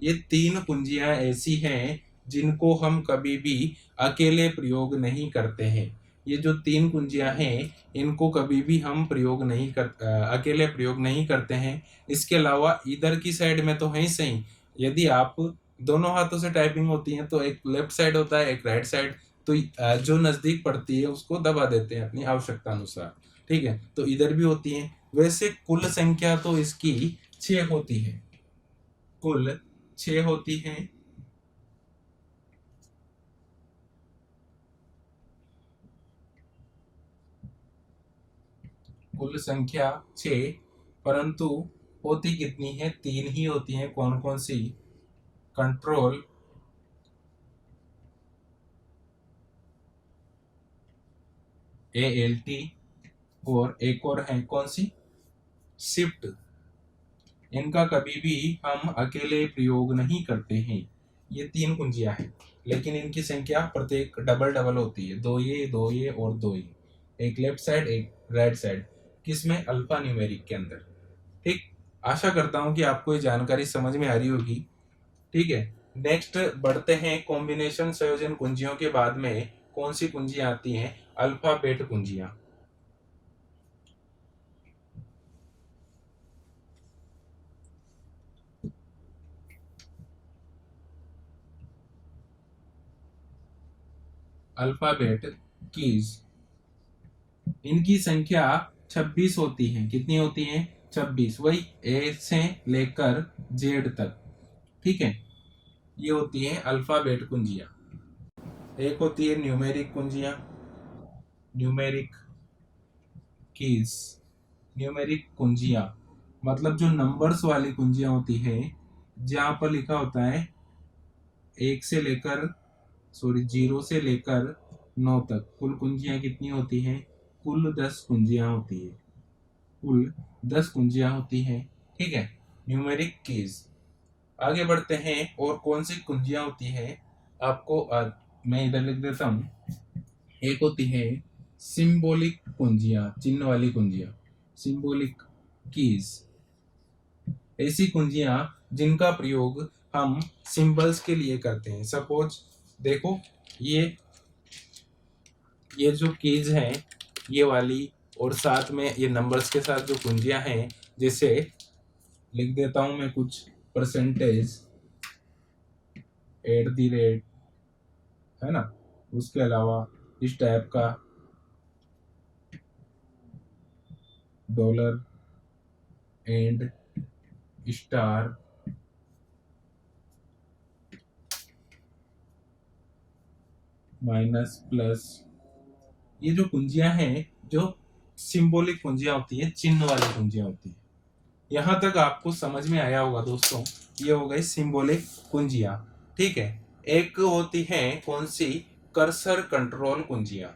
ये तीन कुंजियां ऐसी हैं जिनको हम कभी भी अकेले प्रयोग नहीं करते हैं। ये जो तीन कुंजियां हैं इनको कभी भी हम अकेले प्रयोग नहीं करते हैं। इसके अलावा इधर की साइड में तो है ही सही, यदि आप दोनों हाथों से टाइपिंग होती है तो एक लेफ्ट साइड होता है एक राइट साइड, तो जो नजदीक पड़ती है उसको दबा देते हैं अपनी आवश्यकता अनुसार। ठीक है, तो इधर भी होती है। वैसे कुल संख्या तो इसकी 6 होती है, कुल 6 होती हैं। कुल संख्या 6, परंतु होती कितनी है, 3 ही होती हैं। कौन कौन सी, कंट्रोल, ALT और एक और है कौन सी, शिफ्ट। इनका कभी भी हम अकेले प्रयोग नहीं करते हैं। ये 3 कुंजियां हैं लेकिन इनकी संख्या प्रत्येक डबल डबल होती है, दो ये और दो ये, एक लेफ्ट साइड एक राइट साइड, किसमें, अल्फा न्यूमेरिक के अंदर। ठीक, आशा करता हूं कि आपको ये जानकारी समझ में आ रही होगी। ठीक है, नेक्स्ट बढ़ते हैं। कॉम्बिनेशन संयोजन कुंजियों के बाद में कौन सी कुंजियां आती हैं, अल्फाबेट कुंजियां। अल्फाबेट कीज, इनकी संख्या 26 होती है। कितनी होती है? 26। वही ए से लेकर जेड तक। ठीक है, ये होती है अल्फाबेट कुंजियां। एक होती है न्यूमेरिक कुंजियां, न्यूमेरिक कीज। न्यूमेरिक कुंजियां मतलब जो नंबर्स वाली कुंजियां होती है, जहां पर लिखा होता है एक से लेकर जीरो से लेकर 9 तक। कुल कुंजियां कितनी होती हैं? कुल 10 कुंजियां होती है। कुल 10 कुंजियां होती हैं। ठीक है, न्यूमेरिक कीज। आगे बढ़ते हैं, और कौन सी कुंजियां होती है आपको मैं इधर लिख देता हूं। एक होती है सिंबॉलिक कुंजियां, चिन्ह वाली कुंजियां, सिंबॉलिक कीज। ऐसी कुंजियां जिनका प्रयोग हम सिंबल्स के लिए करते हैं। सपोज देखो, ये जो कीज है ये वाली, और साथ में ये नंबर्स के साथ जो कुंजियां हैं, जैसे लिख देता हूं मैं कुछ परसेंटेज, एट द रेट, है ना। उसके अलावा इस टाइप का dollar and star, minus plus. ये जो कुंजियां हैं, जो सिंबॉलिक कुंजियां होती है, चिन्ह वाली कुंजियां होती है। यहां तक आपको समझ में आया होगा दोस्तों। ये हो गई सिंबॉलिक कुंजियां। ठीक है, एक होती है कौन सी? Cursor control कुंजियां।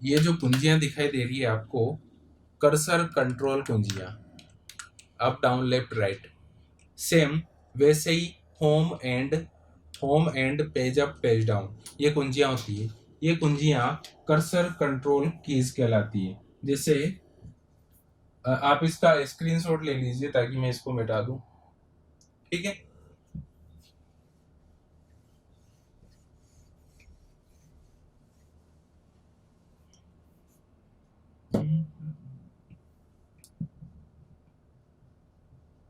ये जो कुंजियां दिखाई दे रही है आपको, कर्सर कंट्रोल कुंजियां, up down left right, same वैसे ही home end page up page down, ये कुंजियां होती है। ये कुंजियां कर्सर कंट्रोल कीज कहलाती है। जैसे आप इसका स्क्रीनशॉट ले लीजिए ताकि मैं इसको मिटा दूं। ठीक है,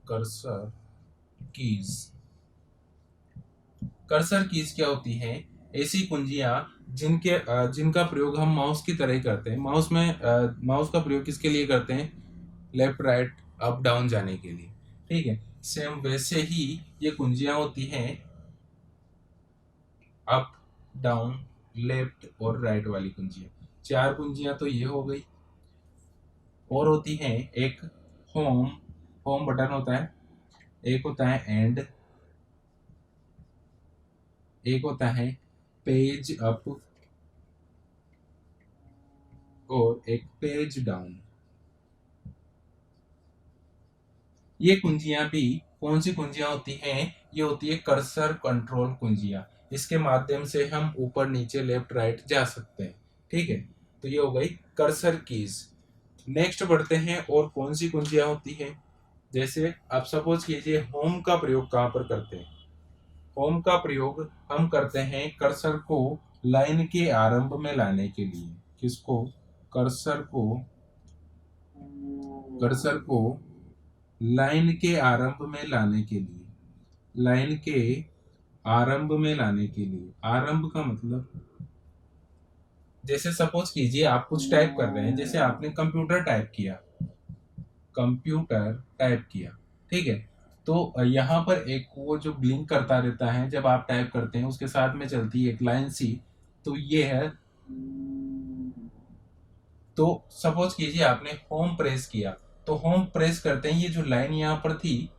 कर्सर कीज। कर्सर कीज क्या होती है? ऐसी कुंजियां जिनका प्रयोग हम माउस की तरह ही करते हैं। माउस का प्रयोग किसके लिए करते हैं? लेफ्ट राइट अप डाउन जाने के लिए। ठीक है, सेम वैसे ही ये कुंजियां होती हैं अप डाउन लेफ्ट और राइट वाली कुंजियां। 4 कुंजियां तो ये हो गई। और होती हैं एक होम, होम बटन होता है, एक होता है एंड, एक होता है पेज अप, और एक पेज डाउन। ये कुंजियां भी कौन सी कुंजियां होती हैं? ये होती है कर्सर कंट्रोल कुंजियां। इसके माध्यम से हम ऊपर नीचे लेफ्ट राइट जा सकते हैं। ठीक है, तो ये हो गई कर्सर कीज। नेक्स्ट बढ़ते हैं, और कौन सी कुंजियां होती हैं? जैसे आप सपोज कीजिए, होम का प्रयोग कहाँ पर करते हैं? होम का प्रयोग हम करते हैं कर्सर को लाइन के आरंभ में लाने के लिए। किसको? कर्सर को लाइन के आरंभ में लाने के लिए। लाइन के आरंभ में लाने के लिए, आरंभ का मतलब, जैसे सपोज कीजिए आप कुछ टाइप कर रहे हैं, जैसे आपने कंप्यूटर टाइप किया। ठीक है, तो यहाँ पर एक वो जो ब्लिंक करता रहता है जब आप टाइप करते हैं, उसके साथ में चलती है एक लाइन सी, तो ये है। तो सपोज कीजिए आपने होम प्रेस किया, तो होम प्रेस करते हैं ये जो लाइन यहाँ पर थी,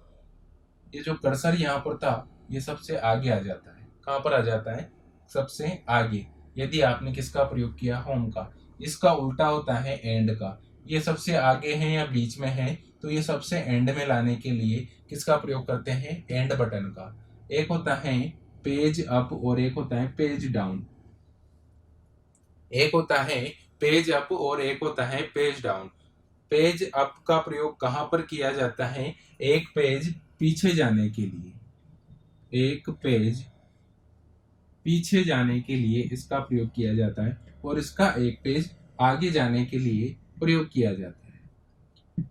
ये जो कर्सर यहाँ पर था, ये सबसे आगे आ जाता है। कहाँ पर आ जाता है? सबसे आगे। यदि आपने किसका प्रयोग किया? होम का। इसका उल्टा होता है एंड का। ये सबसे आगे है या बीच में है, तो ये सबसे एंड में लाने के लिए किसका प्रयोग करते हैं? एंड बटन का। एक होता है पेज अप और एक होता है पेज डाउन। एक होता है पेज अप और एक होता है पेज डाउन। पेज अप का प्रयोग कहाँ पर किया जाता है? एक पेज पीछे जाने के लिए। एक पेज पीछे जाने के लिए इसका प्रयोग किया जाता है, और इसका एक पेज आगे जाने के लिए प्रयोग किया जाता है।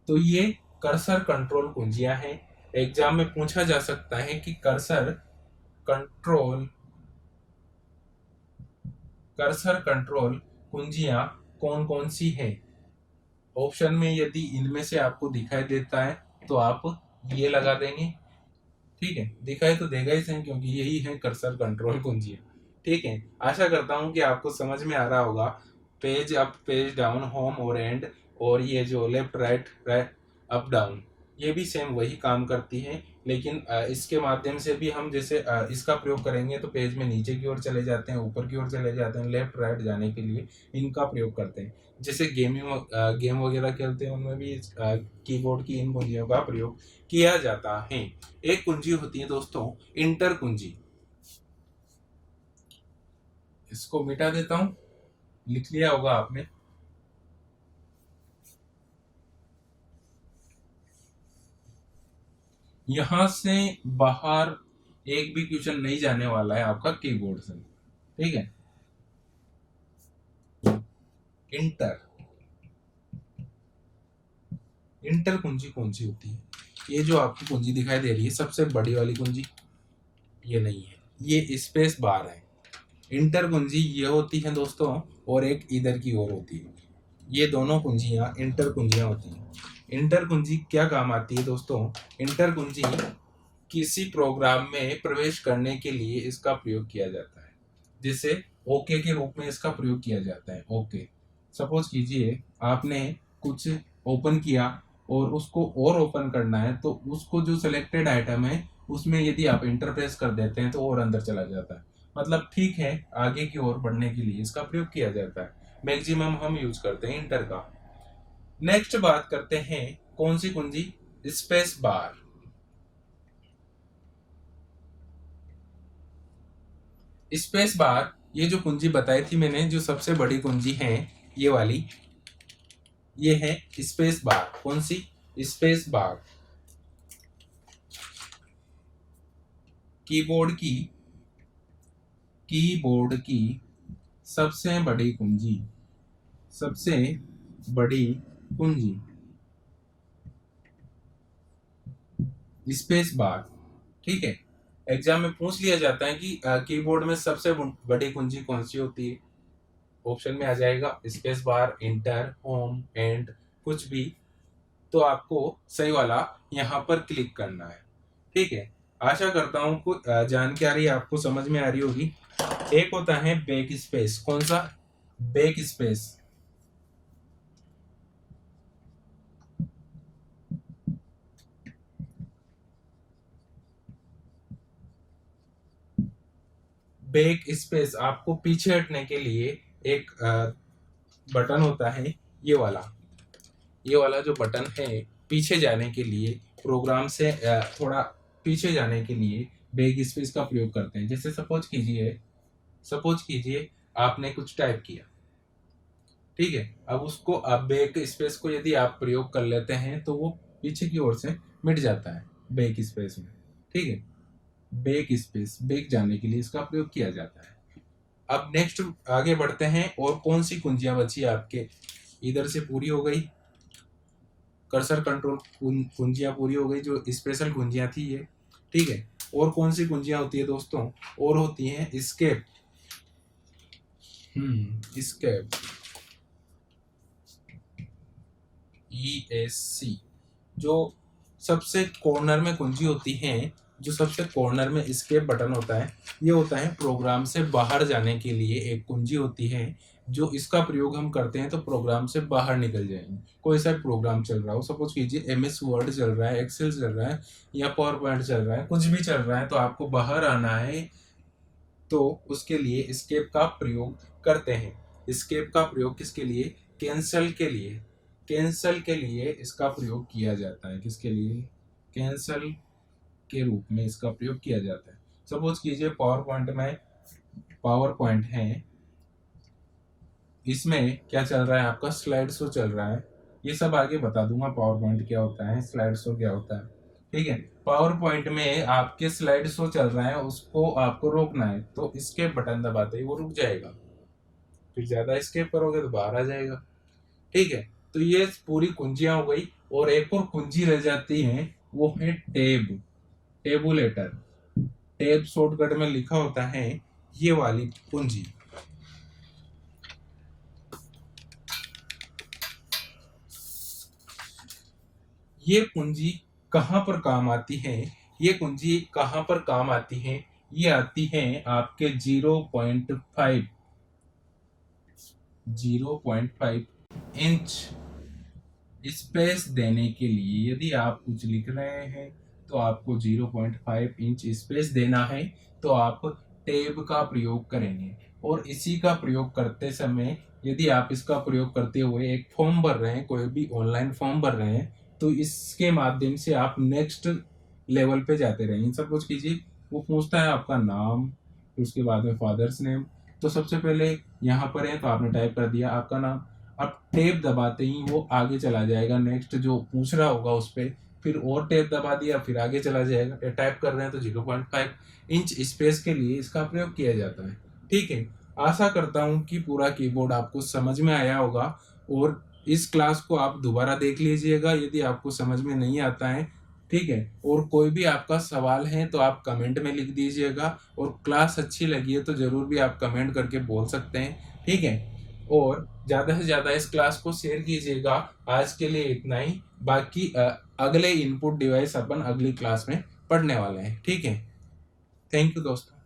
तो ये कर्सर कंट्रोल कुंजियां हैं। एग्जाम में पूछा जा सकता है कि कंट्रोल कर्सर कंट्रोल कुंजियां कौन कौन सी है। ऑप्शन में यदि इनमें से आपको दिखाई देता है तो आप ये लगा देंगे, ठीक है। दिखाई तो देगा ही सही, क्योंकि यही है कर्सर कंट्रोल कुंजी, ठीक है। आशा करता हूँ कि आपको समझ में आ रहा होगा। Page up, page down, home और एंड, और ये जो left right right up down, ये भी सेम वही काम करती है, लेकिन इसके माध्यम से भी हम जैसे इसका प्रयोग करेंगे तो पेज में नीचे की ओर चले जाते हैं, ऊपर की ओर चले जाते हैं, लेफ्ट राइट जाने के लिए इनका प्रयोग करते हैं। जैसे गेम वगैरह खेलते हैं, उनमें भी कीबोर्ड की इन कुंजियों का प्रयोग किया जाता है। एक कुंजी होती है दोस्तों इंटर कुंजी, इसको मिटा देता हूं, लिख लिया होगा आपने। यहां से बाहर एक भी क्वेश्चन नहीं जाने वाला है आपका कीबोर्ड से, ठीक है। इंटर, इंटर कुंजी कौन सी होती है? ये जो आपको कुंजी दिखाई दे रही है सबसे बड़ी वाली कुंजी, ये नहीं है, ये स्पेस बार है। इंटर कुंजी ये होती है दोस्तों, और एक इधर की ओर होती है। ये दोनों कुंजियां इंटर कुंजियां होती हैं। इंटर कुंजी क्या काम आती है दोस्तों? इंटर कुंजी किसी प्रोग्राम में प्रवेश करने के लिए इसका प्रयोग किया जाता है, जिसे ओके के रूप में इसका प्रयोग किया जाता है। ओके, सपोज कीजिए आपने कुछ ओपन किया और उसको और ओपन करना है, तो उसको जो सिलेक्टेड आइटम है उसमें यदि आप इंटर प्रेस कर देते हैं तो और अंदर चला जाता है। मतलब ठीक है, आगे की ओर बढ़ने के लिए इसका प्रयोग किया जाता है। मैक्सिमम हम यूज करते हैं इंटर का। नेक्स्ट बात करते हैं कौन सी कुंजी? Space bar. स्पेस बार, ये जो कुंजी बताई थी मैंने, जो सबसे बड़ी कुंजी है ये वाली, ये है स्पेस बार। कौन सी? Space bar. कीबोर्ड की सबसे बड़ी कुंजी, सबसे बड़ी कुंजी स्पेस बार, ठीक है। एग्जाम में पूछ लिया जाता है कि कीबोर्ड में सबसे बड़ी कुंजी कौन सी होती है। ऑप्शन में आ जाएगा space bar, inter, home, and, कुछ भी। तो आपको सही वाला यहाँ पर क्लिक करना है, ठीक है। आशा करता हूँ कुछ जानकारी आपको समझ में आ रही होगी। एक होता है बैक स्पेस। कौन सा? Back space. बैक स्पेस आपको पीछे हटने के लिए एक बटन होता है, ये वाला। ये वाला जो बटन है, पीछे जाने के लिए, प्रोग्राम से थोड़ा पीछे जाने के लिए बैक स्पेस का प्रयोग करते हैं। जैसे सपोज कीजिए आपने कुछ टाइप किया, ठीक है। अब उसको आप बैक स्पेस को यदि आप प्रयोग कर लेते हैं तो वो पीछे की ओर से मिट जाता है बैक स्पेस में, ठीक है। बैक स्पेस, बैक जाने के लिए इसका प्रयोग किया जाता है। अब नेक्स्ट आगे बढ़ते हैं, और कौन सी कुंजियां बची आपके? इधर से पूरी हो गई कर्सर कंट्रोल कुंजियां, पूरी हो गई जो स्पेशल कुंजियां थी ये, ठीक है। और कौन सी कुंजियां होती है दोस्तों? और होती हैं एस्केप। Escape, ESC। जो सबसे कॉर्नर में कुंजी होती है, जो सबसे कॉर्नर में एस्केप बटन होता है, ये होता है प्रोग्राम से बाहर जाने के लिए एक कुंजी होती है। जो इसका प्रयोग हम करते हैं तो प्रोग्राम से बाहर निकल जाएंगे। कोई सा प्रोग्राम चल रहा हो, सपोज कीजिए MS वर्ड चल रहा है, एक्सेल चल रहा है, या पावर पॉइंट चल रहा है, कुछ भी चल रहा है, तो आपको बाहर आना है, तो उसके लिए एस्केप का प्रयोग करते हैं। एस्केप का प्रयोग किसके लिए? कैंसल के लिए। कैंसल के लिए इसका प्रयोग किया जाता है। किसके लिए? कैंसल के रूप में इसका प्रयोग किया जाता है। सपोज कीजिए पावर पॉइंट है, इसमें क्या चल रहा है आपका? स्लाइड शो चल रहा है। ये सब आगे बता दूंगा, पावर पॉइंट क्या होता है, स्लाइड शो क्या होता है, ठीक है। पावर पॉइंट में आपके स्लाइड शो चल रहा है, उसको आपको रोकना है, तो इसके बटन दबाते ही वो रुक जाएगा। फिर ज्यादा स्केप करोगे तो बाहर आ जाएगा, ठीक है। तो ये पूरी कुंजियां हो गई, और एक और कुंजी रह जाती है, वो है टेब, टेबुलेटर। टेब शॉर्टकट में लिखा होता है, ये वाली कुंजी। ये कुंजी कहाँ पर काम आती है? ये कुंजी कहाँ पर काम आती है? ये आती है आपके 0.5 इंच स्पेस देने के लिए। यदि आप कुछ लिख रहे हैं तो आपको 0.5 इंच स्पेस देना है, तो आप टैब का प्रयोग करेंगे। और इसी का प्रयोग करते समय यदि आप इसका प्रयोग करते हुए एक फॉर्म भर रहे हैं, कोई भी ऑनलाइन फॉर्म भर रहे हैं, तो इसके माध्यम से आप नेक्स्ट लेवल पे जाते रहेंगे। सब कुछ कीजिए, वो पूछता है आपका नाम, फिर उसके बाद में फादर्स नेम। तो सबसे पहले यहाँ पर है तो आपने टाइप कर दिया आपका नाम। अब टैब दबाते ही वो आगे चला जाएगा, नेक्स्ट जो पूछ रहा होगा उस पर, फिर और टैब दबा दिया, फिर आगे चला जाएगा। टाइप कर रहे हैं तो 0.5 इंच स्पेस के लिए इसका प्रयोग किया जाता है। ठीक है, आशा करता हूँ कि पूरा कीबोर्ड आपको समझ में आया होगा, और इस क्लास को आप दोबारा देख लीजिएगा यदि आपको समझ में नहीं आता है। ठीक है, और कोई भी आपका सवाल है तो आप कमेंट में लिख दीजिएगा, और क्लास अच्छी लगी है तो ज़रूर भी आप कमेंट करके बोल सकते हैं। ठीक है, और ज़्यादा से ज़्यादा इस क्लास को शेयर कीजिएगा। आज के लिए इतना ही, बाकी अगले इनपुट डिवाइस अपन अगली क्लास में पढ़ने वाले हैं। ठीक है, थैंक यू दोस्तों।